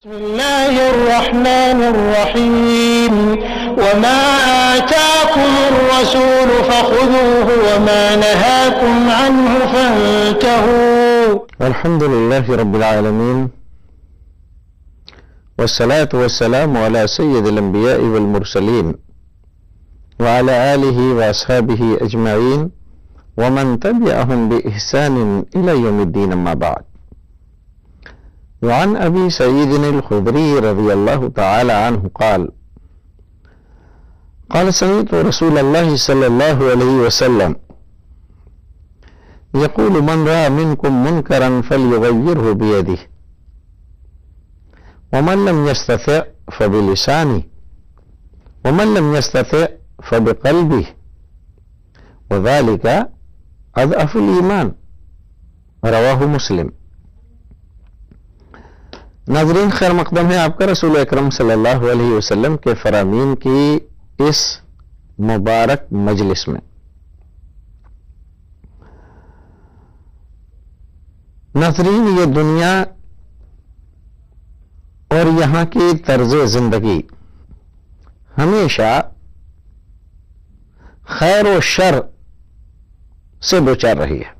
بسم الله الرحمن الرحيم وما آتاكم الرسول فخذوه وما نهاكم عنه فانتهوا. الحمد لله رب العالمين والصلاة والسلام على سيد الأنبياء والمرسلين وعلى آله وأصحابه أجمعين ومن تبعهم بإحسان إلى يوم الدين أما بعد. وعن أبي سعيد الخدري رضي الله تعالى عنه قال سمعت رسول الله صلى الله عليه وسلم يقول من رأى منكم منكرا فليغيره بيده ومن لم يستطع فبلسانه ومن لم يستطع فبقلبه وذلك أضعف الإيمان. رواہ مسلم. ناظرین، خیر مقدم ہے آپ کا رسول اکرم صلی اللہ علیہ وسلم کے فرامین کی اس مبارک مجلس میں. ناظرین، یہ دنیا اور یہاں کی طرز زندگی ہمیشہ خیر و شر سے دوچار رہی ہے.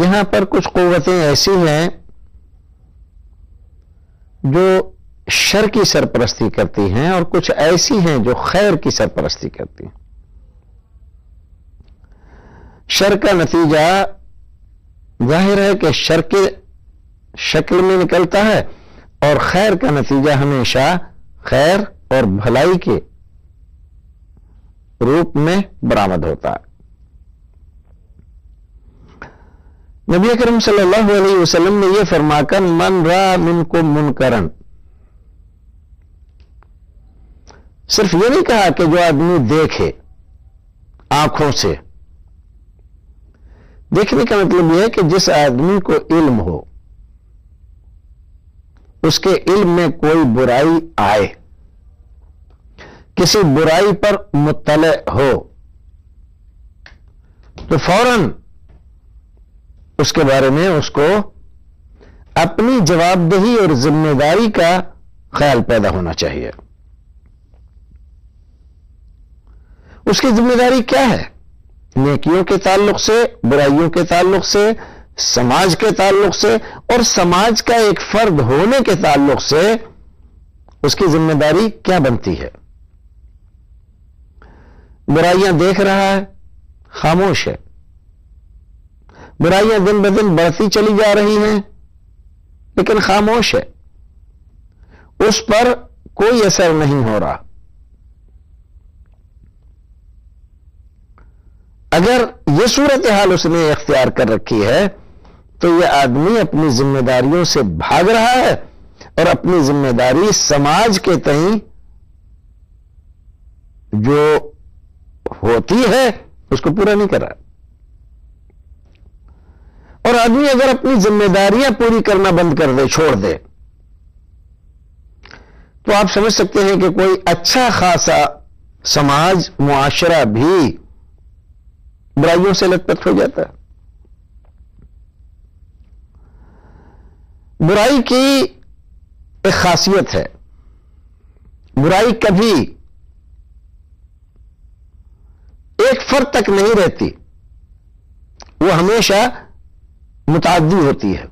یہاں پر کچھ قوتیں ایسی ہیں جو شر کی سرپرستی کرتی ہیں اور کچھ ایسی ہیں جو خیر کی سرپرستی کرتی ہیں. شر کا نتیجہ ظاہر ہے کہ شر کے شکل میں نکلتا ہے اور خیر کا نتیجہ ہمیشہ خیر اور بھلائی کے روپ میں برآمد ہوتا ہے. نبی اکرم صلی اللہ علیہ وسلم نے یہ فرما کر من را منکم منکرن، صرف یہ نہیں کہا کہ جو آدمی دیکھے آنکھوں سے. دیکھنے کا مطلب یہ ہے کہ جس آدمی کو علم ہو، اس کے علم میں کوئی برائی آئے، کسی برائی پر مطلع ہو تو فوراً اس کے بارے میں اس کو اپنی جواب دہی اور ذمہ داری کا خیال پیدا ہونا چاہیے. اس کی ذمہ داری کیا ہے؟ نیکیوں کے تعلق سے، برائیوں کے تعلق سے، سماج کے تعلق سے اور سماج کا ایک فرد ہونے کے تعلق سے اس کی ذمہ داری کیا بنتی ہے؟ برائیاں دیکھ رہا ہے، خاموش ہے. برائیاں دن بدن بڑھتی چلی جا رہی ہیں لیکن خاموش ہے، اس پر کوئی اثر نہیں ہو رہا. اگر یہ صورتحال اس نے اختیار کر رکھی ہے تو یہ آدمی اپنی ذمہ داریوں سے بھاگ رہا ہے اور اپنی ذمہ داری سماج کے تئیں جو ہوتی ہے اس کو پورا نہیں کر رہا. اور آدمی اگر اپنی ذمہ داریاں پوری کرنا بند کر دے، چھوڑ دے، تو آپ سمجھ سکتے ہیں کہ کوئی اچھا خاصا سماج، معاشرہ بھی برائیوں سے لت پت ہو جاتا ہے. برائی کی ایک خاصیت ہے، برائی کبھی ایک فرد تک نہیں رہتی، وہ ہمیشہ متعدی ہوتی ہے.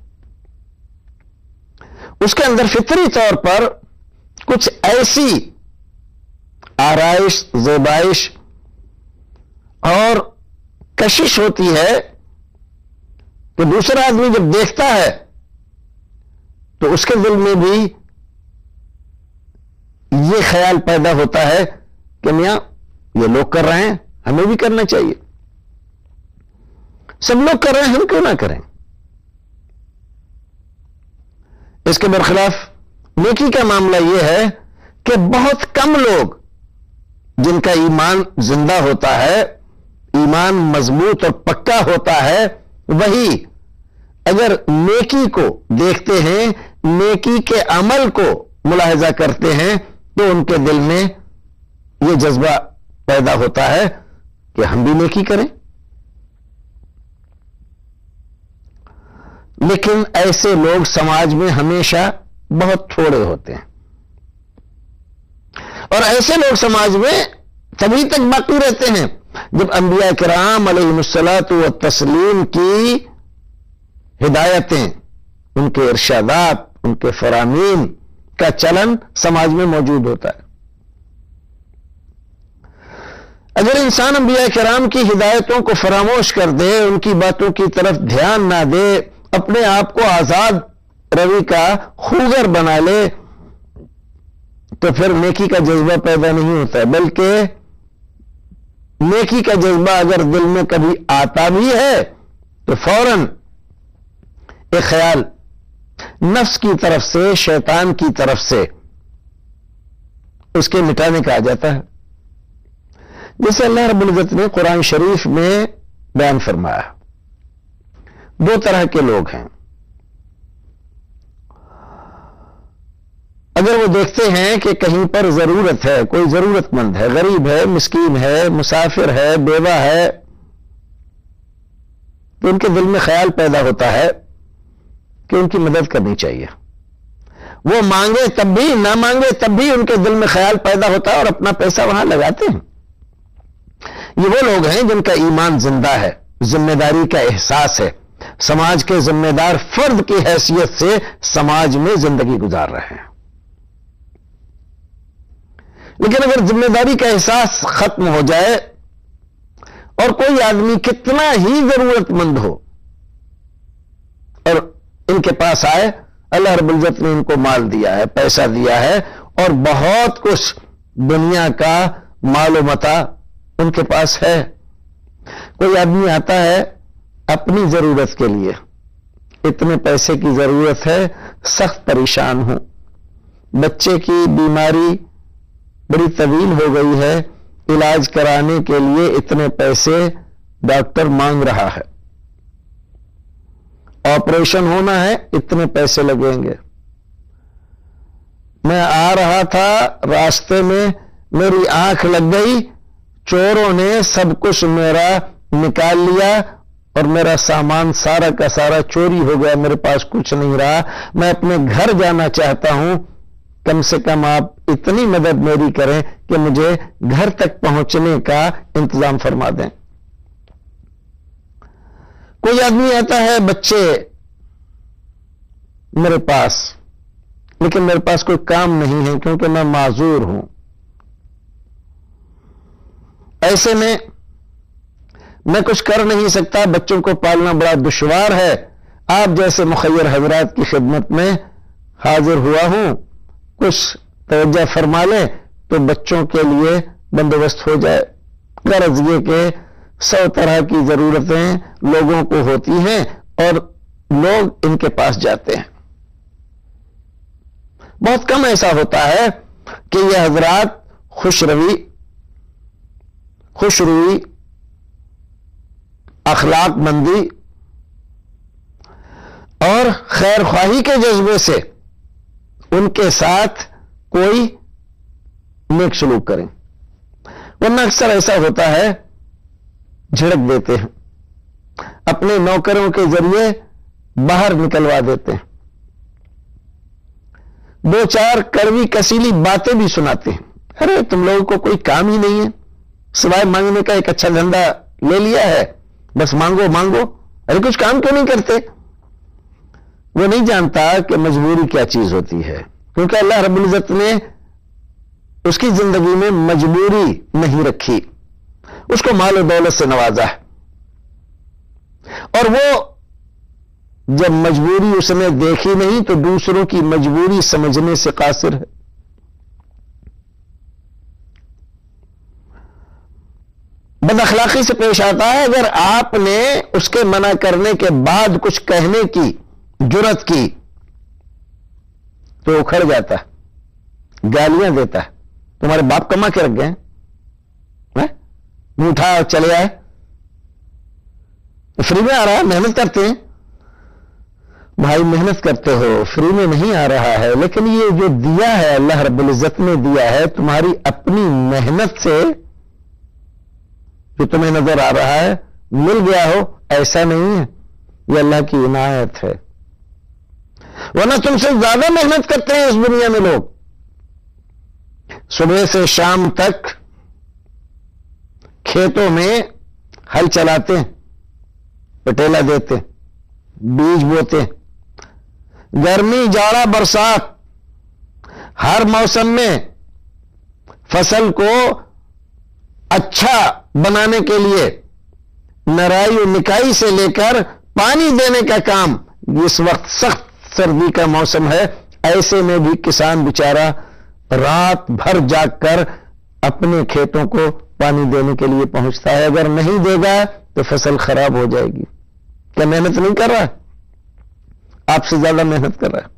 اس کے اندر فطری طور پر کچھ ایسی آرائش، زیبائش اور کشش ہوتی ہے کہ دوسرا آدمی جب دیکھتا ہے تو اس کے دل میں بھی یہ خیال پیدا ہوتا ہے کہ میاں یہ لوگ کر رہے ہیں، ہمیں بھی کرنا چاہیے. سب لوگ کر رہے ہیں، ہم کیوں نہ کریں؟ اس کے برخلاف نیکی کا معاملہ یہ ہے کہ بہت کم لوگ جن کا ایمان زندہ ہوتا ہے، ایمان مضبوط اور پکا ہوتا ہے، وہی اگر نیکی کو دیکھتے ہیں، نیکی کے عمل کو ملاحظہ کرتے ہیں تو ان کے دل میں یہ جذبہ پیدا ہوتا ہے کہ ہم بھی نیکی کریں. لیکن ایسے لوگ سماج میں ہمیشہ بہت تھوڑے ہوتے ہیں، اور ایسے لوگ سماج میں تبھی تک باقی رہتے ہیں جب انبیاء کرام علیہ الصلاۃ والتسلیم کی ہدایتیں، ان کے ارشادات، ان کے فرامین کا چلن سماج میں موجود ہوتا ہے۔ اگر انسان انبیاء کرام کی ہدایتوں کو فراموش کر دے، ان کی باتوں کی طرف دھیان نہ دے، اپنے آپ کو آزاد روی کا خوگر بنا لے، تو پھر نیکی کا جذبہ پیدا نہیں ہوتا ہے، بلکہ نیکی کا جذبہ اگر دل میں کبھی آتا بھی ہے تو فوراً ایک خیال نفس کی طرف سے، شیطان کی طرف سے اس کے مٹانے کا آ جاتا ہے، جسے اللہ رب العزت نے قرآن شریف میں بیان فرمایا۔ دو طرح کے لوگ ہیں، اگر وہ دیکھتے ہیں کہ کہیں پر ضرورت ہے، کوئی ضرورت مند ہے، غریب ہے، مسکین ہے، مسافر ہے، بیوہ ہے، تو ان کے دل میں خیال پیدا ہوتا ہے کہ ان کی مدد کرنی چاہیے۔ وہ مانگے تب بھی، نہ مانگے تب بھی ان کے دل میں خیال پیدا ہوتا ہے اور اپنا پیسہ وہاں لگاتے ہیں۔ یہ وہ لوگ ہیں جن کا ایمان زندہ ہے، ذمہ داری کا احساس ہے، سماج کے ذمہ دار فرد کی حیثیت سے سماج میں زندگی گزار رہے ہیں۔ لیکن اگر ذمہ داری کا احساس ختم ہو جائے اور کوئی آدمی کتنا ہی ضرورت مند ہو اور ان کے پاس آئے، اللہ رب العزت نے ان کو مال دیا ہے، پیسہ دیا ہے اور بہت کچھ دنیا کا مال و متاع ان کے پاس ہے، کوئی آدمی آتا ہے اپنی ضرورت کے لیے، اتنے پیسے کی ضرورت ہے، سخت پریشان ہوں، بچے کی بیماری بڑی طویل ہو گئی ہے، علاج کرانے کے لیے اتنے پیسے ڈاکٹر مانگ رہا ہے، آپریشن ہونا ہے، اتنے پیسے لگیں گے، میں آ رہا تھا راستے میں میری آنکھ لگ گئی، چوروں نے سب کچھ میرا نکال لیا اور میرا سامان سارا کا سارا چوری ہو گیا، میرے پاس کچھ نہیں رہا، میں اپنے گھر جانا چاہتا ہوں، کم سے کم آپ اتنی مدد میری کریں کہ مجھے گھر تک پہنچنے کا انتظام فرما دیں۔ کوئی آدمی آتا ہے، بچے میرے پاس، لیکن میرے پاس کوئی کام نہیں ہے کیونکہ میں معذور ہوں، ایسے میں میں کچھ کر نہیں سکتا، بچوں کو پالنا بڑا دشوار ہے، آپ جیسے مخیر حضرات کی خدمت میں حاضر ہوا ہوں، کچھ توجہ فرما لیں تو بچوں کے لیے بندوبست ہو جائے۔ غرض یہ کہ 100 طرح کی ضرورتیں لوگوں کو ہوتی ہیں اور لوگ ان کے پاس جاتے ہیں، بہت کم ایسا ہوتا ہے کہ یہ حضرات خوش روی، اخلاق مندی اور خیر خواہی کے جذبے سے ان کے ساتھ کوئی نیک سلوک کریں، ورنہ اکثر ایسا ہوتا ہے جھڑک دیتے ہیں، اپنے نوکروں کے ذریعے باہر نکلوا دیتے ہیں، 2-4 کڑوی کسیلی باتیں بھی سناتے ہیں، ارے تم لوگوں کو کوئی کام ہی نہیں ہے، سوائے مانگنے کا ایک اچھا دھندا لے لیا ہے، بس مانگو مانگو، ارے کچھ کام کیوں نہیں کرتے؟ وہ نہیں جانتا کہ مجبوری کیا چیز ہوتی ہے، کیونکہ اللہ رب العزت نے اس کی زندگی میں مجبوری نہیں رکھی، اس کو مال و دولت سے نوازا ہے، اور وہ جب مجبوری اس نے دیکھی نہیں تو دوسروں کی مجبوری سمجھنے سے قاصر ہے۔ بد اخلاقی سے پیش آتا ہے، اگر آپ نے اس کے منع کرنے کے بعد کچھ کہنے کی جرات کی تو اکھڑ جاتا ہے، گالیاں دیتا ہے، تمہارے باپ کما کے رکھ گئے اٹھا چلے آئے، فری میں آ رہا ہے، محنت کرتے ہیں، بھائی محنت کرتے ہو، فری میں نہیں آ رہا ہے، لیکن یہ جو دیا ہے اللہ رب العزت نے دیا ہے تمہاری اپنی محنت سے جو تمہیں نظر آ رہا ہے، مل گیا ہو، ایسا نہیں ہے، یہ اللہ کی عنایت ہے، ورنہ تم سے زیادہ محنت کرتے ہیں اس دنیا میں لوگ. صبح سے شام تک کھیتوں میں ہل چلاتے ہیں, پٹیلا دیتے, بیج بوتے, گرمی جاڑا برسات ہر موسم میں فصل کو اچھا بنانے کے لیے نرائی و نکائی سے لے کر پانی دینے کا کام. اس وقت سخت سردی کا موسم ہے, ایسے میں بھی کسان بیچارہ رات بھر جاگ کر اپنے کھیتوں کو پانی دینے کے لیے پہنچتا ہے. اگر نہیں دے گا تو فصل خراب ہو جائے گی. کیا محنت نہیں کر رہا؟ آپ سے زیادہ محنت کر رہا ہے.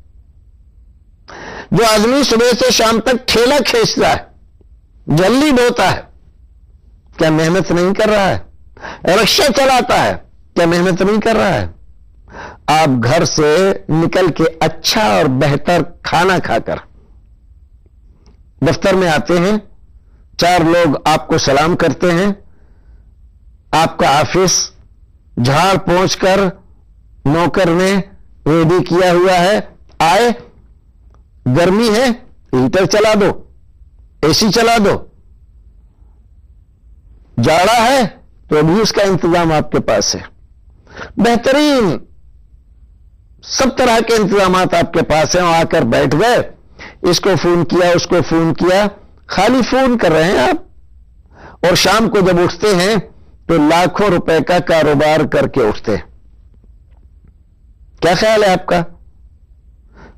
جو آدمی صبح سے شام تک ٹھیلا کھینچتا ہے, جلی ڈھوتا ہے, کیا محنت نہیں کر رہا ہے؟ رکشہ چلاتا ہے, کیا محنت نہیں کر رہا ہے؟ آپ گھر سے نکل کے اچھا اور بہتر کھانا کھا کر دفتر میں آتے ہیں, 4 لوگ آپ کو سلام کرتے ہیں, آپ کا آفس جھاڑ پونچھ کر نوکر نے ریڈی کیا ہوا ہے, آئے, گرمی ہے ہیٹر چلا دو, اے سی چلا دو, جاڑا ہے تو ابھی اس کا انتظام آپ کے پاس ہے. بہترین سب طرح کے انتظامات آپ کے پاس ہیں. آ کر بیٹھ گئے, اس کو فون کیا, اس کو فون کیا, خالی فون کر رہے ہیں آپ. اور شام کو جب اٹھتے ہیں تو لاکھوں روپے کا کاروبار کر کے اٹھتے ہیں. کیا خیال ہے آپ کا؟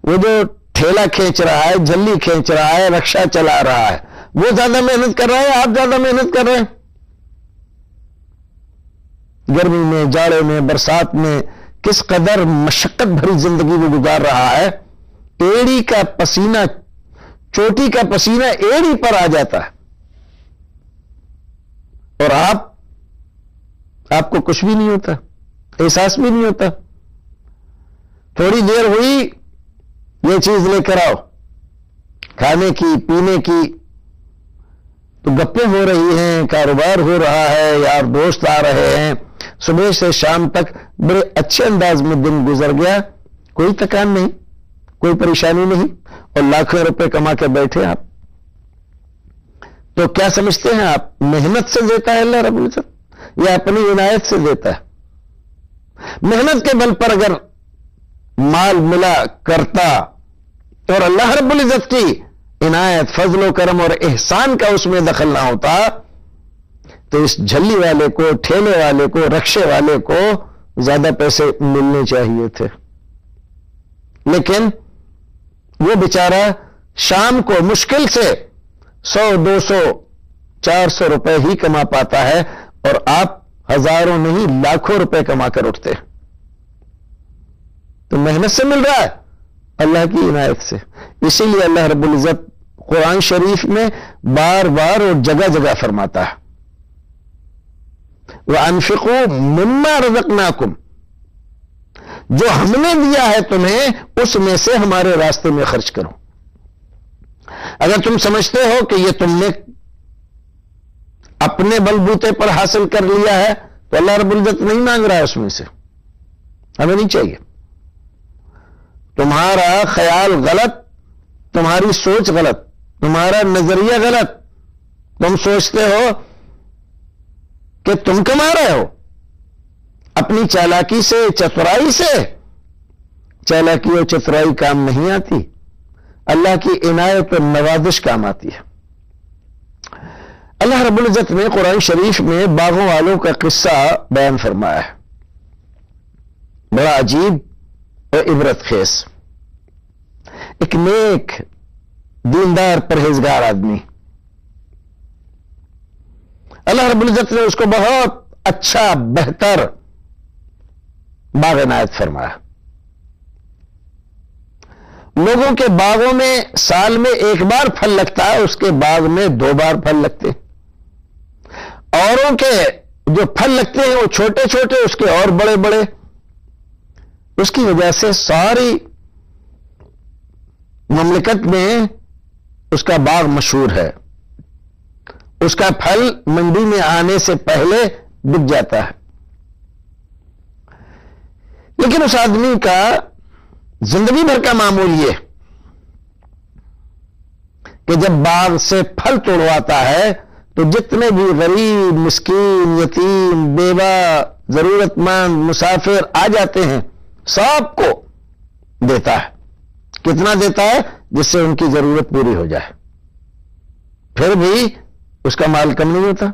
وہ جو ٹھیلا کھینچ رہا ہے, جلی کھینچ رہا ہے, رکشہ چلا رہا ہے, وہ زیادہ محنت کر رہا ہے, آپ زیادہ محنت کر رہے ہیں؟ گرمی میں, جاڑے میں, برسات میں کس قدر مشقت بھری زندگی وہ گزار رہا ہے. ایڑی کا پسینہ, چوٹی کا پسینہ ایڑی پر آ جاتا ہے, اور آپ کو کچھ بھی نہیں ہوتا, احساس بھی نہیں ہوتا. تھوڑی دیر ہوئی, یہ چیز لے کر آؤ, کھانے کی پینے کی, تو گپیں ہو رہی ہیں, کاروبار ہو رہا ہے, یار دوست آ رہے ہیں. صبح سے شام تک بڑے اچھے انداز میں دن گزر گیا, کوئی تکان نہیں, کوئی پریشانی نہیں, اور لاکھوں روپے کما کے بیٹھے آپ. تو کیا سمجھتے ہیں آپ محنت سے دیتا ہے اللہ رب العزت یا اپنی عنایت سے دیتا ہے؟ محنت کے بل پر اگر مال ملا کرتا اور اللہ رب العزت کی عنایت, فضل و کرم اور احسان کا اس میں دخل نہ ہوتا تو اس جھلی والے کو, ٹھیلے والے کو, رکشے والے کو زیادہ پیسے ملنے چاہیے تھے. لیکن وہ بیچارہ شام کو مشکل سے 100, 200, 400 روپے ہی کما پاتا ہے, اور آپ ہزاروں نہیں لاکھوں روپے کما کر اٹھتے. تو محنت سے مل رہا ہے, اللہ کی عنایت سے. اسی لیے اللہ رب العزت قرآن شریف میں بار بار اور جگہ جگہ فرماتا ہے, وَأَنفِقُوا مِمَّا رَزَقْنَاكُمْ, جو ہم نے دیا ہے تمہیں اس میں سے ہمارے راستے میں خرچ کرو. اگر تم سمجھتے ہو کہ یہ تم نے اپنے بل بوتے پر حاصل کر لیا ہے تو اللہ رب العزت نہیں مانگ رہا ہے اس میں سے, ہمیں نہیں چاہیے. تمہارا خیال غلط, تمہاری سوچ غلط, تمہارا نظریہ غلط. تم سوچتے ہو کہ تم کما رہے ہو اپنی چالاکی سے, چترائی سے. چالاکی اور چترائی کام نہیں آتی, اللہ کی عنایت اور نوازش کام آتی ہے. اللہ رب العزت نے قرآن شریف میں باغوں والوں کا قصہ بیان فرمایا ہے, بڑا عجیب اور عبرت خیز. ایک نیک, دیندار, پرہیزگار آدمی, اللہ رب العزت نے اس کو بہت اچھا بہتر باغ عنایت فرمایا. لوگوں کے باغوں میں سال میں 1 بار پھل لگتا ہے, اس کے باغ میں 2 بار پھل لگتے ہیں. اوروں کے جو پھل لگتے ہیں وہ چھوٹے چھوٹے, اس کے اور بڑے بڑے. اس کی وجہ سے ساری مملکت میں اس کا باغ مشہور ہے. اس کا پھل منڈی میں آنے سے پہلے بک جاتا ہے. لیکن اس آدمی کا زندگی بھر کا معمول یہ کہ جب باغ سے پھل توڑواتا ہے تو جتنے بھی غریب، مسکین، یتیم، بیوہ، ضرورت مند، مسافر آ جاتے ہیں سب کو دیتا ہے. کتنا دیتا ہے؟ جس سے ان کی ضرورت پوری ہو جائے. پھر بھی اس کا مال کم نہیں ہوتا،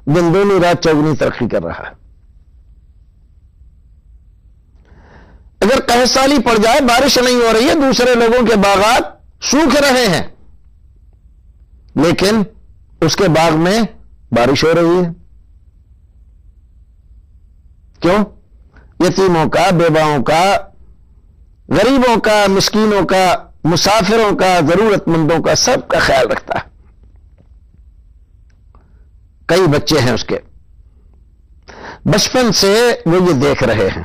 دن دونی رات چوگنی ترقی کر رہا ہے. اگر قحط سالی پڑ جائے، بارش نہیں ہو رہی ہے، دوسرے لوگوں کے باغات سوکھ رہے ہیں، لیکن اس کے باغ میں بارش ہو رہی ہے. کیوں؟ یتیموں کا، بیواؤں کا، غریبوں کا، مسکینوں کا، مسافروں کا، ضرورت مندوں کا، سب کا خیال رکھتا ہے. کئی بچے ہیں اس کے، بچپن سے وہ یہ دیکھ رہے ہیں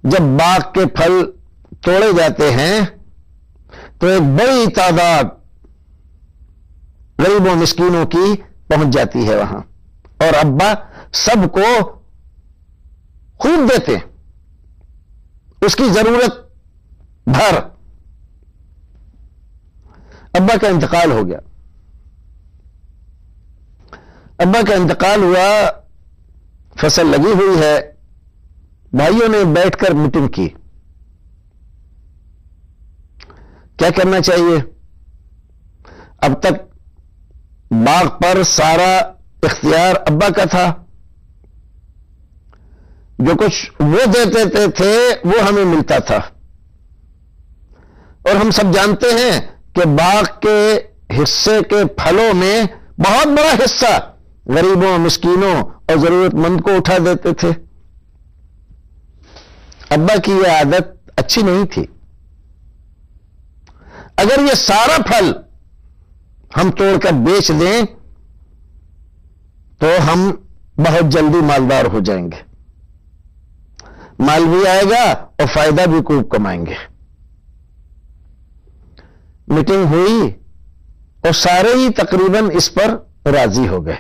جب باغ کے پھل توڑے جاتے ہیں تو ایک بڑی تعداد غریبوں مسکینوں کی پہنچ جاتی ہے وہاں، اور ابا سب کو خوب دیتے ہیں اس کی ضرورت بھر. ابا کا انتقال ہو گیا. ابا کا انتقال ہوا، فصل لگی ہوئی ہے، بھائیوں نے بیٹھ کر میٹنگ کی. کیا کرنا چاہیے؟ اب تک باغ پر سارا اختیار ابا کا تھا، جو کچھ وہ دیتے تھے وہ ہمیں ملتا تھا، اور ہم سب جانتے ہیں کہ باغ کے حصے کے پھلوں میں بہت بڑا حصہ غریبوں، مسکینوں اور ضرورت مند کو اٹھا دیتے تھے. ابا کی یہ عادت اچھی نہیں تھی. اگر یہ سارا پھل ہم توڑ کر بیچ دیں تو ہم بہت جلدی مالدار ہو جائیں گے، مال بھی آئے گا اور فائدہ بھی خوب کمائیں گے. میٹنگ ہوئی اور سارے ہی تقریباً اس پر راضی ہو گئے.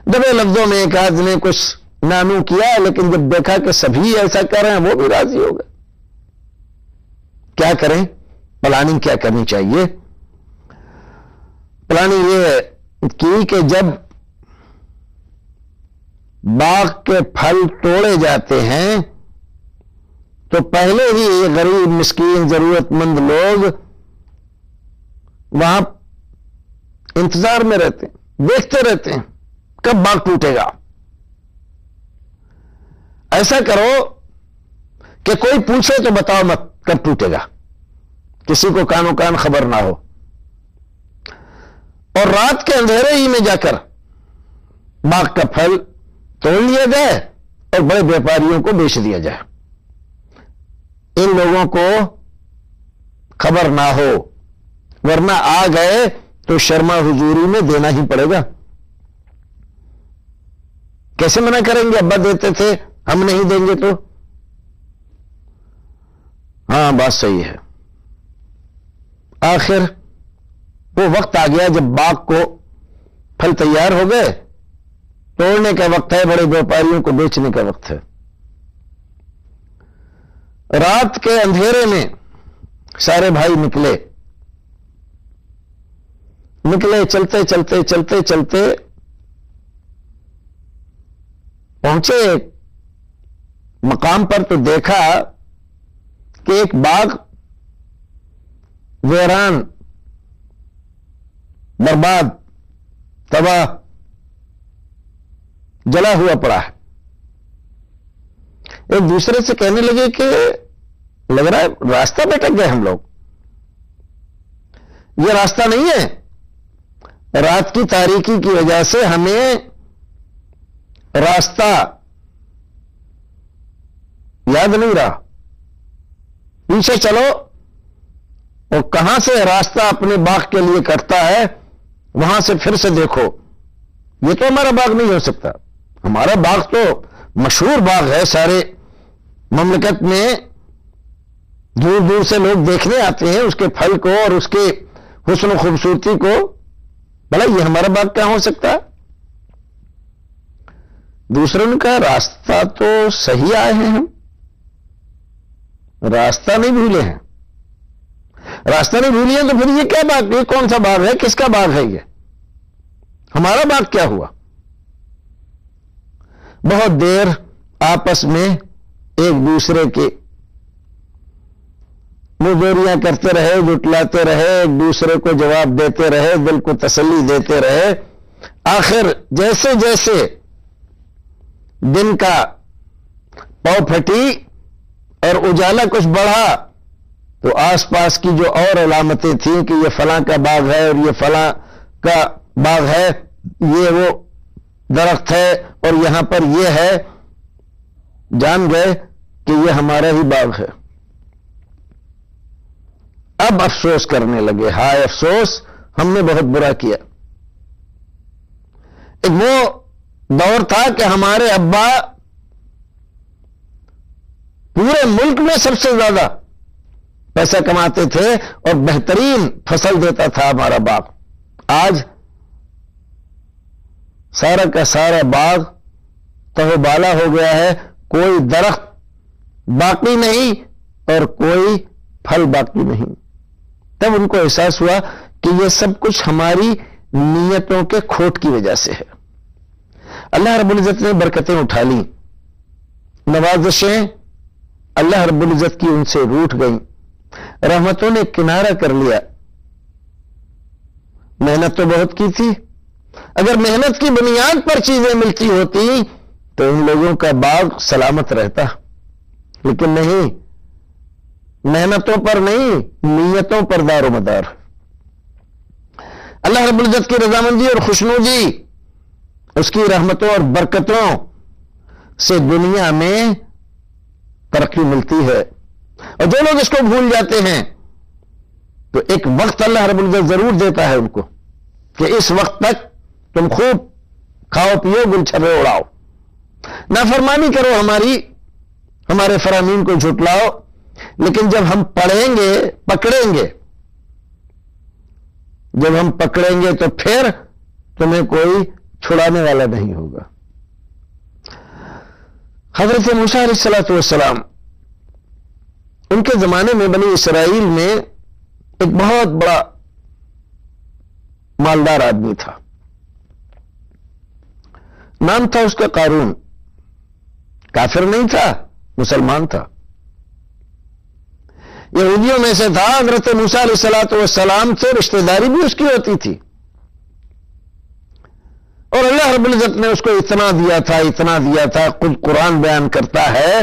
دبے لفظوں میں ایک آدمی نے کچھ نانو کیا، لیکن جب دیکھا کہ سبھی ایسا کر رہے ہیں وہ بھی راضی ہو گئے. کیا کریں؟ پلاننگ کیا کرنی چاہیے؟ پلاننگ یہ کی کہ جب باغ کے پھل توڑے جاتے ہیں تو پہلے ہی غریب، مسکین، ضرورت مند لوگ وہاں انتظار میں رہتے ہیں، دیکھتے رہتے ہیں کب باغ ٹوٹے گا. ایسا کرو کہ کوئی پوچھے تو بتاؤ مت کب ٹوٹے گا، کسی کو کانوں کان خبر نہ ہو، اور رات کے اندھیرے ہی میں جا کر باغ کا پھل توڑ لیا جائے اور بڑے بیپاریوں کو بیچ دیا جائے. ان لوگوں کو خبر نہ ہو، ورنہ آ گئے تو شرما حضوری میں دینا ہی پڑے گا. کیسے منع کریں گے؟ ابا دیتے تھے، ہم نہیں دیں گے تو؟ ہاں بات صحیح ہے. آخر وہ وقت آ گیا جب باغ کو پھل تیار ہو گئے، توڑنے کا وقت ہے، بڑے ویپاریوں کو بیچنے کا وقت ہے. رات کے اندھیرے میں سارے بھائی نکلے، چلتے چلتے چلتے چلتے پہنچے ایک مقام پر تو دیکھا کہ ایک باغ ویران، برباد، تباہ، جلا ہوا پڑا ہے. ایک دوسرے سے کہنے لگے کہ لگ رہا ہے راستہ بھٹک گئے ہم لوگ، یہ راستہ نہیں ہے، رات کی تاریکی کی وجہ سے ہمیں راستہ یاد نہیں رہا. پیچھے چلو اور کہاں سے راستہ اپنے باغ کے لیے کٹتا ہے وہاں سے پھر سے دیکھو. یہ تو ہمارا باغ نہیں ہو سکتا. ہمارا باغ تو مشہور باغ ہے، سارے مملکت میں دور دور سے لوگ دیکھنے آتے ہیں اس کے پھل کو اور اس کے حسن و خوبصورتی کو. بھلا یہ ہمارا باغ کیا ہو سکتا ہے؟ دوسروں کا راستہ تو صحیح آئے ہیں ہم، راستہ نہیں بھولے ہیں. راستہ نہیں بھولی ہیں تو پھر یہ کیا باغ، یہ کون سا باغ ہے، کس کا باغ ہے، یہ ہمارا باغ کیا ہوا؟ بہت دیر آپس میں ایک دوسرے کی مزوریاں کرتے رہے، جٹلاتے رہے، ایک دوسرے کو جواب دیتے رہے، دل کو تسلی دیتے رہے. آخر جیسے جیسے دن کا پاؤ پھٹی اور اجالا کچھ بڑھا تو آس پاس کی جو اور علامتیں تھیں کہ یہ فلاں کا باغ ہے اور یہ فلاں کا باغ ہے، یہ وہ درخت ہے اور یہاں پر یہ ہے، جان گئے کہ یہ ہمارا ہی باغ ہے. اب افسوس کرنے لگے، ہائے افسوس، ہم نے بہت برا کیا. ایک وہ دور تھا کہ ہمارے ابا پورے ملک میں سب سے زیادہ پیسہ کماتے تھے اور بہترین فصل دیتا تھا ہمارا باغ. آج سارا کا سارا باغ تہو بالا ہو گیا ہے، کوئی درخت باقی نہیں اور کوئی پھل باقی نہیں. تب ان کو احساس ہوا کہ یہ سب کچھ ہماری نیتوں کے کھوٹ کی وجہ سے ہے. اللہ رب العزت نے برکتیں اٹھا لی، نوازشیں اللہ رب العزت کی ان سے روٹھ گئیں، رحمتوں نے کنارہ کر لیا. محنت تو بہت کی تھی، اگر محنت کی بنیاد پر چیزیں ملتی ہوتی تو ان لوگوں کا باغ سلامت رہتا، لیکن نہیں، محنتوں پر نہیں، نیتوں پر دار و مدار. اللہ رب العزت کی رضامندی اور خوشنودی، اس کی رحمتوں اور برکتوں سے دنیا میں ترقی ملتی ہے. اور جو لوگ اس کو بھول جاتے ہیں تو ایک وقت اللہ رب العزت ضرور دیتا ہے ان کو کہ اس وقت تک تم خوب کھاؤ پیو، گل چھرے اڑاؤ، نافرمانی کرو ہمارے فرامین کو جھٹلاؤ، لیکن جب ہم پکڑیں گے تو پھر تمہیں کوئی چھڑانے والا نہیں ہوگا. حضرت موسیٰ علیہ الصلوۃ والسلام، ان کے زمانے میں بنی اسرائیل میں ایک بہت بڑا مالدار آدمی تھا، نام تھا اس کا قارون. کافر نہیں تھا، مسلمان تھا، یہودیوں میں سے تھا. حضرت موسیٰ علیہ الصلوۃ والسلام سے رشتہ داری بھی اس کی ہوتی تھی، اور اللہ رب العزت نے اس کو اتنا دیا تھا. خود قرآن بیان کرتا ہے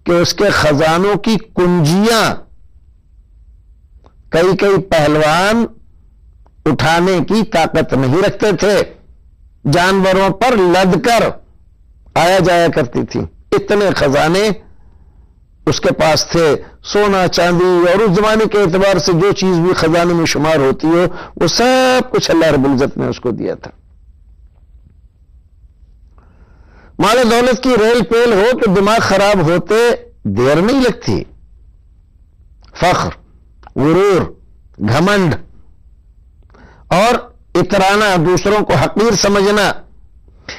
کہ اس کے خزانوں کی کنجیاں کئی پہلوان اٹھانے کی طاقت نہیں رکھتے تھے، جانوروں پر لد کر آیا جایا کرتی تھی. اتنے خزانے اس کے پاس تھے، سونا چاندی، اور اس زمانے کے اعتبار سے جو چیز بھی خزانے میں شمار ہوتی ہو وہ سب کچھ اللہ رب العزت نے اس کو دیا تھا. مال دولت کی ریل پیل ہو تو دماغ خراب ہوتے دیر نہیں لگتی. فخر، غرور، گھمنڈ اور اترانا، دوسروں کو حقیر سمجھنا،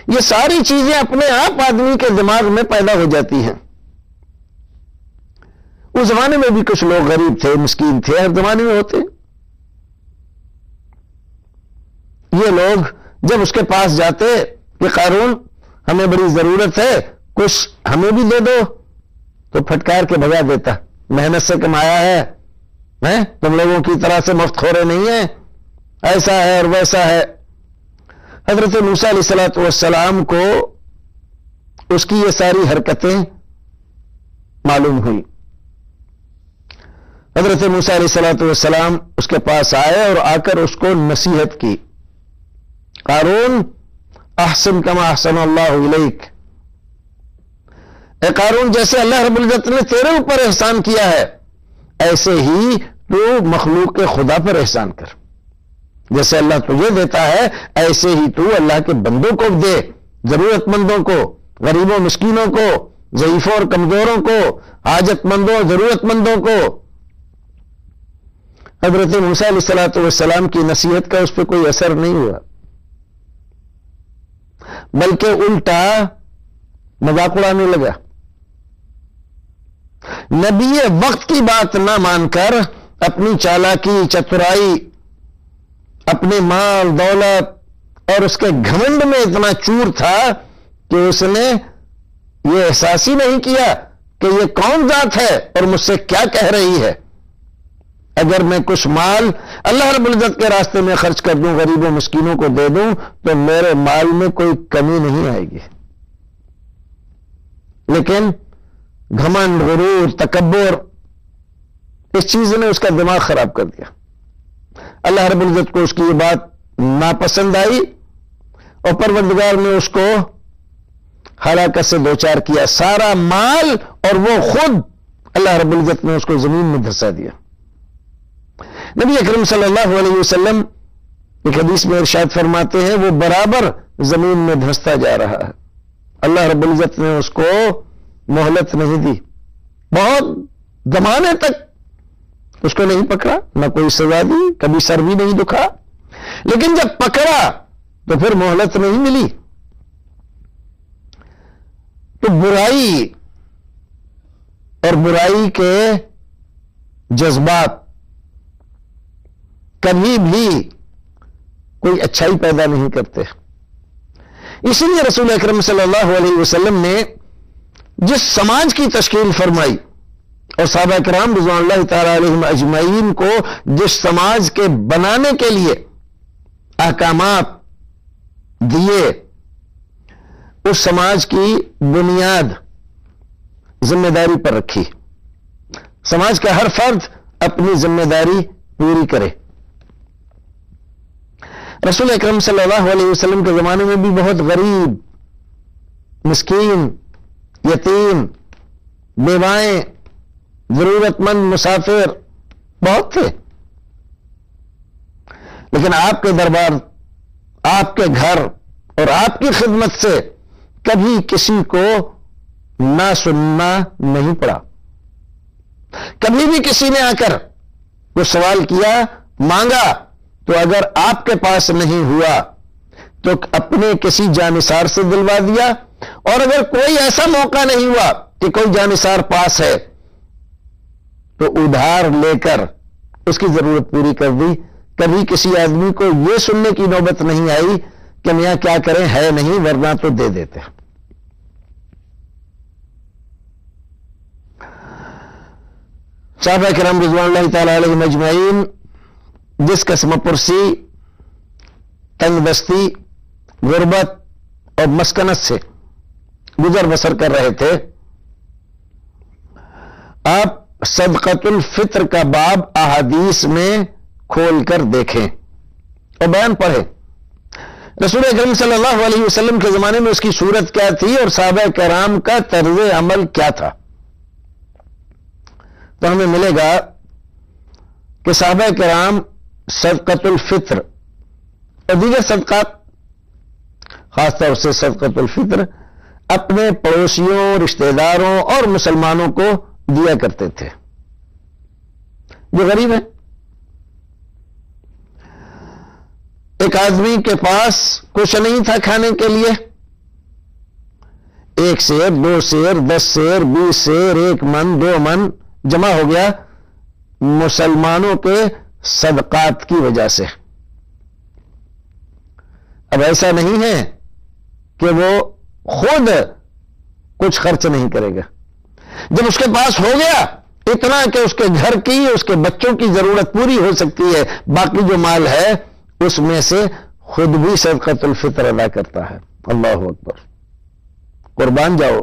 یہ ساری چیزیں اپنے آپ آدمی کے دماغ میں پیدا ہو جاتی ہیں. اس زمانے میں بھی کچھ لوگ غریب تھے، مسکین تھے، ہر زمانے میں ہوتے. یہ لوگ جب اس کے پاس جاتے کہ قارون ہمیں بڑی ضرورت ہے، کچھ ہمیں بھی دے دو، تو پھٹکار کے بھگا دیتا، محنت سے کمایا ہے، تم لوگوں کی طرح سے مفت خورے نہیں ہیں، ایسا ہے اور ویسا ہے. حضرت موسیٰ علیہ الصلوۃ والسلام کو اس کی یہ ساری حرکتیں معلوم ہوئی. حضرت موسیٰ علیہ الصلوۃ والسلام اس کے پاس آئے اور آ کر اس کو نصیحت کی. قارون احسن کما احسن اللہ الیک، اے قارون جیسے اللہ رب العزت نے تیرے اوپر احسان کیا ہے ایسے ہی تو مخلوق کے خدا پر احسان کر. جیسے اللہ تجھے دیتا ہے ایسے ہی تو اللہ کے بندوں کو دے، ضرورت مندوں کو، غریبوں مسکینوں کو، ضعیفوں اور کمزوروں کو، حاجت مندوں، ضرورت مندوں کو. حضرت موسیٰ علیہ الصلوۃ والسلام کی نصیحت کا اس پہ کوئی اثر نہیں ہوا، بلکہ الٹا مذاق اڑانے لگا. نبی وقت کی بات نہ مان کر اپنی چالاکی چترائی اپنے مال دولت اور اس کے گھمنڈ میں اتنا چور تھا کہ اس نے یہ احساس ہی نہیں کیا کہ یہ کون ذات ہے اور مجھ سے کیا کہہ رہی ہے. اگر میں کچھ مال اللہ رب العزت کے راستے میں خرچ کر دوں، غریبوں مسکینوں کو دے دوں، تو میرے مال میں کوئی کمی نہیں آئے گی. لیکن گھمنڈ، غرور، تکبر، اس چیز نے اس کا دماغ خراب کر دیا. اللہ رب العزت کو اس کی یہ بات ناپسند آئی اور پروردگار نے اس کو ہلاکت سے دوچار کیا. سارا مال اور وہ خود اللہ رب العزت نے اس کو زمین میں دھسا دیا. نبی اکرم صلی اللہ علیہ وسلم ایک حدیث میں ارشاد فرماتے ہیں وہ برابر زمین میں دھستا جا رہا ہے. اللہ رب العزت نے اس کو مہلت نہیں دی، بہت زمانے تک اس کو نہیں پکڑا، نہ کوئی سزا دی، کبھی سر بھی نہیں دکھا. لیکن جب پکڑا تو پھر مہلت نہیں ملی. تو برائی اور برائی کے جذبات کبھی بھی کوئی اچھائی پیدا نہیں کرتے. اسی لیے رسول اکرم صلی اللہ علیہ وسلم نے جس سماج کی تشکیل فرمائی اور صحابہ کرام رضوان اللہ تعالی علیہم اجمعین کو جس سماج کے بنانے کے لیے احکامات دیے، اس سماج کی بنیاد ذمہ داری پر رکھی. سماج کا ہر فرد اپنی ذمہ داری پوری کرے. رسول اکرم صلی اللہ علیہ وسلم کے زمانے میں بھی بہت غریب، مسکین، یتیم، بیوائیں، ضرورت مند مسافر بہت تھے. لیکن آپ کے دربار، آپ کے گھر اور آپ کی خدمت سے کبھی کسی کو نہ سننا نہیں پڑا. کبھی بھی کسی نے آ کر وہ سوال کیا، مانگا، تو اگر آپ کے پاس نہیں ہوا تو اپنے کسی جانثار سے دلوا دیا، اور اگر کوئی ایسا موقع نہیں ہوا کہ کوئی جانثار پاس ہے تو ادھار لے کر اس کی ضرورت پوری کر دی. کبھی کسی آدمی کو یہ سننے کی نوبت نہیں آئی کہ میاں کیا کریں، ہے نہیں ورنہ تو دے دیتے. صحابہ کرام رضوان اللہ تعالی علیہم اجمعین جس قسم پرسی، تنگ دستی، غربت اور مسکنت سے گزر بسر کر رہے تھے، آپ صدقۃ الفطر کا باب احادیث میں کھول کر دیکھیں اور بیان پڑھیں. رسول اکرم صلی اللہ علیہ وسلم کے زمانے میں اس کی صورت کیا تھی اور صحابہ کرام کا طرز عمل کیا تھا. تو ہمیں ملے گا کہ صحابہ کرام صدقۃ الفطر اور دیگر صدقات، خاص طور سے صدقۃ الفطر، اپنے پڑوسیوں، رشتہ داروں اور مسلمانوں کو دیا کرتے تھے جو غریب ہیں. ایک آدمی کے پاس کچھ نہیں تھا کھانے کے لیے، 1 سیر، 2 سیر، 10 سیر، 20 سیر، 1 من، 2 من جمع ہو گیا مسلمانوں کے صدقات کی وجہ سے. اب ایسا نہیں ہے کہ وہ خود کچھ خرچ نہیں کرے گا. جب اس کے پاس ہو گیا اتنا کہ اس کے گھر کی، اس کے بچوں کی ضرورت پوری ہو سکتی ہے، باقی جو مال ہے اس میں سے خود بھی صدقۃ الفطر ادا کرتا ہے. اللہ اکبر، قربان جاؤ.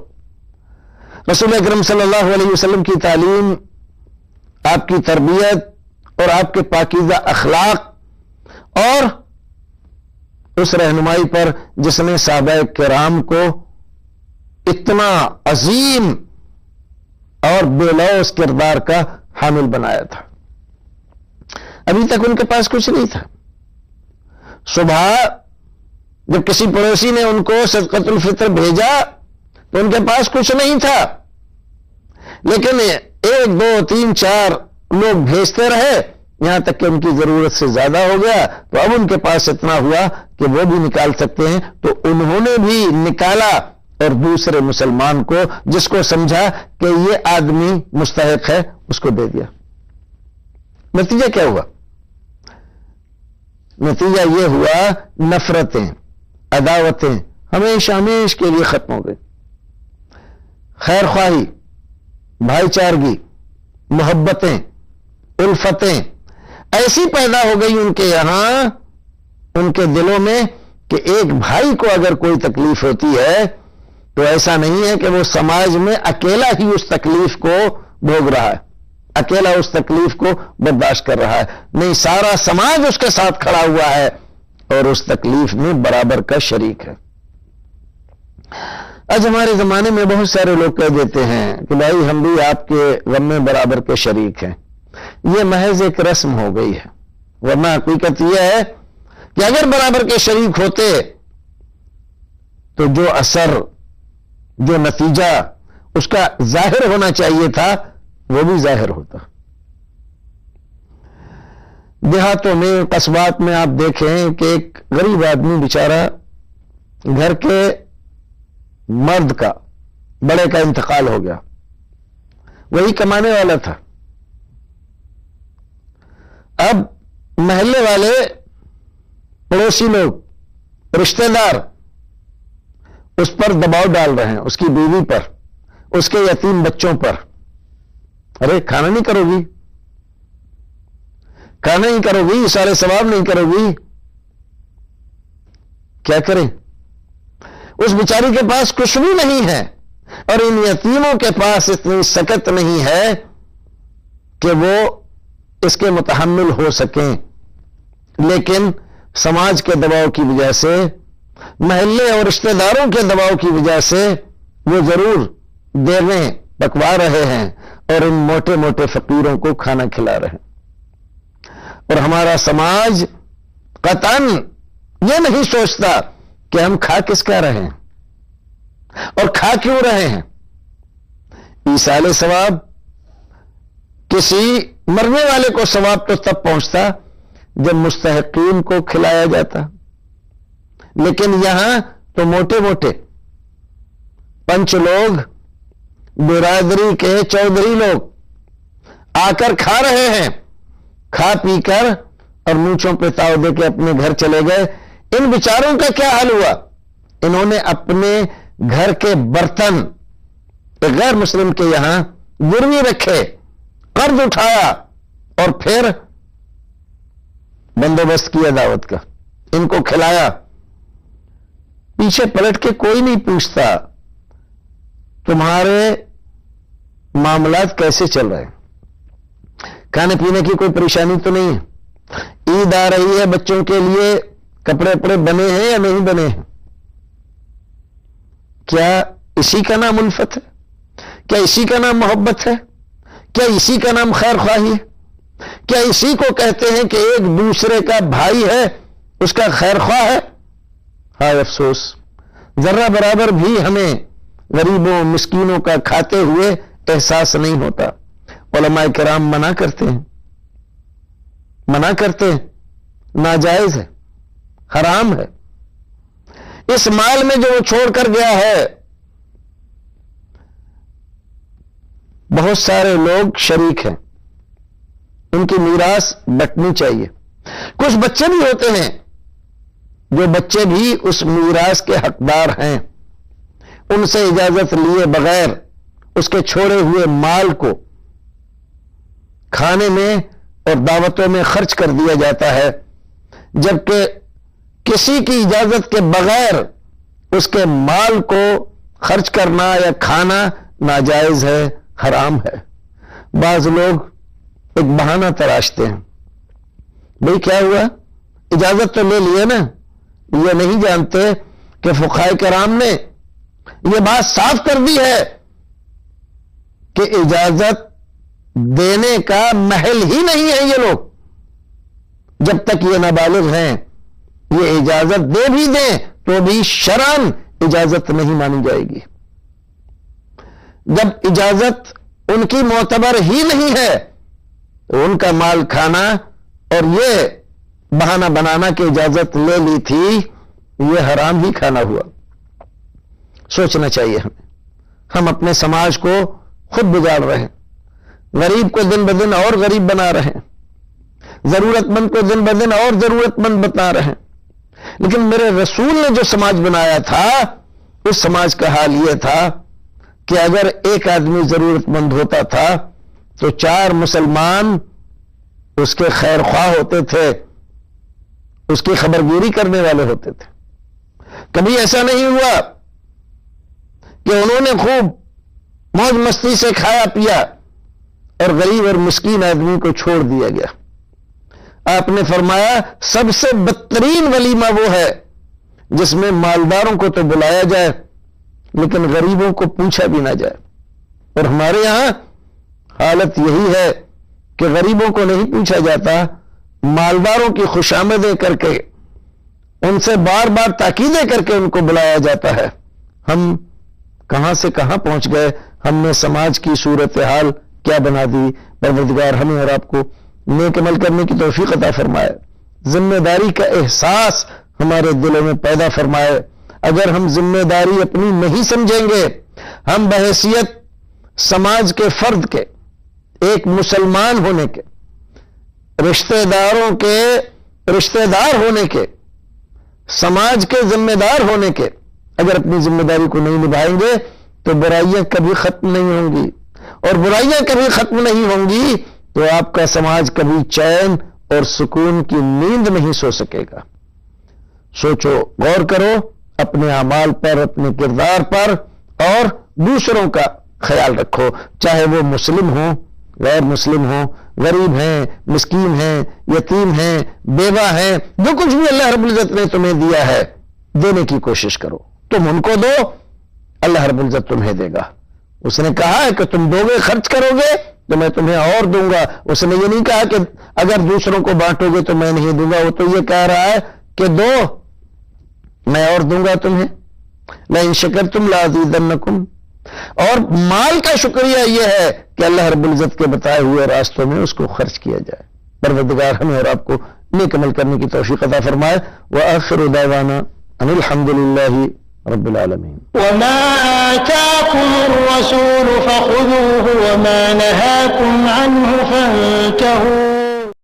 رسول اکرم صلی اللہ علیہ وسلم کی تعلیم، آپ کی تربیت اور آپ کے پاکیزہ اخلاق اور اس رہنمائی پر جس نے صحابہ کرام کو اتنا عظیم اور بے لوث کردار کا حامل بنایا تھا. ابھی تک ان کے پاس کچھ نہیں تھا. صبح جب کسی پڑوسی نے ان کو صدقۃ الفطر بھیجا تو ان کے پاس کچھ نہیں تھا، لیکن 1 2 3 4 لوگ بھیجتے رہے یہاں تک کہ ان کی ضرورت سے زیادہ ہو گیا. تو اب ان کے پاس اتنا ہوا کہ وہ بھی نکال سکتے ہیں، تو انہوں نے بھی نکالا اور دوسرے مسلمان کو جس کو سمجھا کہ یہ آدمی مستحق ہے اس کو دے دیا. نتیجہ کیا ہوا؟ نتیجہ یہ ہوا نفرتیں، عداوتیں ہمیشہ ہمیشہ کے لیے ختم ہو گئی. خیر خواہی، بھائی چارگی، محبتیں، الفتیں ایسی پیدا ہو گئی ان کے یہاں، ان کے دلوں میں، کہ ایک بھائی کو اگر کوئی تکلیف ہوتی ہے تو ایسا نہیں ہے کہ وہ سماج میں اکیلا ہی اس تکلیف کو بھوگ رہا ہے، اکیلا اس تکلیف کو برداشت کر رہا ہے. نہیں، سارا سماج اس کے ساتھ کھڑا ہوا ہے اور اس تکلیف میں برابر کا شریک ہے. آج ہمارے زمانے میں بہت سارے لوگ کہہ دیتے ہیں کہ بھائی ہم بھی آپ کے غم میں برابر کے شریک ہیں. یہ محض ایک رسم ہو گئی ہے، ورنہ حقیقت یہ ہے کہ اگر برابر کے شریک ہوتے تو جو اثر، جو نتیجہ اس کا ظاہر ہونا چاہیے تھا وہ بھی ظاہر ہوتا. دیہاتوں میں، قصبات میں آپ دیکھیں کہ ایک غریب آدمی بیچارہ، گھر کے مرد کا، بڑے کا انتقال ہو گیا، وہی کمانے والا تھا. اب محلے والے، پڑوسی لوگ، رشتہ دار اس پر دباؤ ڈال رہے ہیں، اس کی بیوی پر، اس کے یتیم بچوں پر. ارے کھانا نہیں کرو گی، کھانا نہیں کرو گی، سارے ثواب نہیں کرو گی، کیا کریں؟ اس بیچاری کے پاس کچھ بھی نہیں ہے اور ان یتیموں کے پاس اتنی سکت نہیں ہے کہ وہ اس کے متحمل ہو سکیں. لیکن سماج کے دباؤ کی وجہ سے، محلے اور رشتہ داروں کے دباؤ کی وجہ سے وہ ضرور دیویں پکوا رہے ہیں اور ان موٹے موٹے فقیروں کو کھانا کھلا رہے ہیں. اور ہمارا سماج قطعاً یہ نہیں سوچتا کہ ہم کھا کس کا رہے ہیں اور کھا کیوں رہے ہیں. ایصال ثواب، کسی مرنے والے کو ثواب تو تب پہنچتا جب مستحقین کو کھلایا جاتا، لیکن یہاں تو موٹے موٹے پنچ لوگ، برادری کے چودھری لوگ آ کر کھا رہے ہیں، کھا پی کر اور مونچھوں پہ تاؤ دے کے اپنے گھر چلے گئے. ان بیچاروں کا کیا حال ہوا؟ انہوں نے اپنے گھر کے برتن غیر مسلم کے یہاں گروی رکھے، قرض اٹھایا اور پھر بندوبست کیا دعوت کا، ان کو کھلایا. پیچھے پلٹ کے کوئی نہیں پوچھتا تمہارے معاملات کیسے چل رہے ہیں، کھانے پینے کی کوئی پریشانی تو نہیں ہے، عید آ رہی ہے، بچوں کے لیے کپڑے اپڑے بنے ہیں یا نہیں بنے ہیں. کیا اسی کا نام الفت ہے؟ کیا اسی کا نام محبت ہے؟ کیا اسی کا نام خیر خواہی ہے؟ کیا اسی کو کہتے ہیں کہ ایک دوسرے کا بھائی ہے، اس کا خیر خواہ ہے؟ ہائے افسوس، ذرہ برابر بھی ہمیں غریبوں مسکینوں کا کھاتے ہوئے احساس نہیں ہوتا. علماء کرام منع کرتے ہیں، منع کرتے ہیں، ناجائز ہے، حرام ہے. اس مال میں جو وہ چھوڑ کر گیا ہے، بہت سارے لوگ شریک ہیں، ان کی میراث بٹنی چاہیے. کچھ بچے بھی ہوتے ہیں جو بچے بھی اس میراث کے حقدار ہیں، ان سے اجازت لیے بغیر اس کے چھوڑے ہوئے مال کو کھانے میں اور دعوتوں میں خرچ کر دیا جاتا ہے، جبکہ کسی کی اجازت کے بغیر اس کے مال کو خرچ کرنا یا کھانا ناجائز ہے، حرام ہے. بعض لوگ ایک بہانہ تراشتے ہیں، بھئی کیا ہوا، اجازت تو لے لیے نا. یہ نہیں جانتے کہ فقہائے کرام نے یہ بات صاف کر دی ہے کہ اجازت دینے کا محل ہی نہیں ہے یہ لوگ. جب تک یہ نابالغ ہیں، یہ اجازت دے بھی دیں تو بھی شرعاً اجازت نہیں مانی جائے گی. جب اجازت ان کی معتبر ہی نہیں ہے تو ان کا مال کھانا اور یہ بہانہ بنانا کہ اجازت لے لی تھی، یہ حرام ہی کھانا ہوا. سوچنا چاہیے ہم اپنے سماج کو خود بگاڑ رہے ہیں، غریب کو دن بدن اور غریب بنا رہے ہیں، ضرورت مند کو دن بدن اور ضرورت مند بتا رہے ہیں۔ لیکن میرے رسول نے جو سماج بنایا تھا اس سماج کا حال یہ تھا کہ اگر ایک آدمی ضرورت مند ہوتا تھا تو 4 مسلمان اس کے خیر خواہ ہوتے تھے، اس کی خبرگیری کرنے والے ہوتے تھے۔ کبھی ایسا نہیں ہوا کہ انہوں نے خوب موج مستی سے کھایا پیا اور غریب اور مسکین آدمی کو چھوڑ دیا گیا۔ آپ نے فرمایا سب سے بدترین ولیمہ وہ ہے جس میں مالداروں کو تو بلایا جائے لیکن غریبوں کو پوچھا بھی نہ جائے، اور ہمارے یہاں حالت یہی ہے کہ غریبوں کو نہیں پوچھا جاتا، مالداروں کی خوشامدیں کر کے ان سے بار بار تاکیدیں کر کے ان کو بلایا جاتا ہے۔ ہم کہاں سے کہاں پہنچ گئے، ہم نے سماج کی صورتحال کیا بنا دی۔ پروردگار ہمیں اور آپ کو نیک عمل کرنے کی توفیق عطا فرمائے، ذمہ داری کا احساس ہمارے دلوں میں پیدا فرمائے۔ اگر ہم ذمہ داری اپنی نہیں سمجھیں گے، ہم بحیثیت سماج کے فرد کے، ایک مسلمان ہونے کے، رشتہ داروں کے رشتہ دار ہونے کے، سماج کے ذمہ دار ہونے کے، اگر اپنی ذمہ داری کو نہیں نبھائیں گے تو برائیاں کبھی ختم نہیں ہوں گی، اور برائیاں کبھی ختم نہیں ہوں گی تو آپ کا سماج کبھی چین اور سکون کی نیند نہیں سو سکے گا۔ سوچو، غور کرو اپنے اعمال پر، اپنے کردار پر، اور دوسروں کا خیال رکھو، چاہے وہ مسلم ہوں، غیر مسلم ہوں، غریب ہیں، مسکین ہیں، یتیم ہیں، بیوہ ہیں، جو کچھ بھی اللہ رب العزت نے تمہیں دیا ہے دینے کی کوشش کرو۔ تم ان کو دو، اللہ رب العزت تمہیں دے گا۔ اس نے کہا ہے کہ تم دو گے، خرچ کرو گے تو میں تمہیں اور دوں گا۔ اس نے یہ نہیں کہا کہ اگر دوسروں کو بانٹو گے تو میں نہیں دوں گا، وہ تو یہ کہہ رہا ہے کہ دو، میں اور دوں گا تمہیں۔ لئن شکرتم لازیدنکم۔ اور مال کا شکریہ یہ ہے کہ اللہ رب العزت کے بتائے ہوئے راستوں میں اس کو خرچ کیا جائے۔ پروردگار ہمیں اور آپ کو نیک عمل کرنے کی توفیق عطا فرمائے۔ وآخر دعوانا ان الحمد للہ رب العالمین۔ وما آتاكم الرسول فخذوه وما نهاكم عنه فانتهوا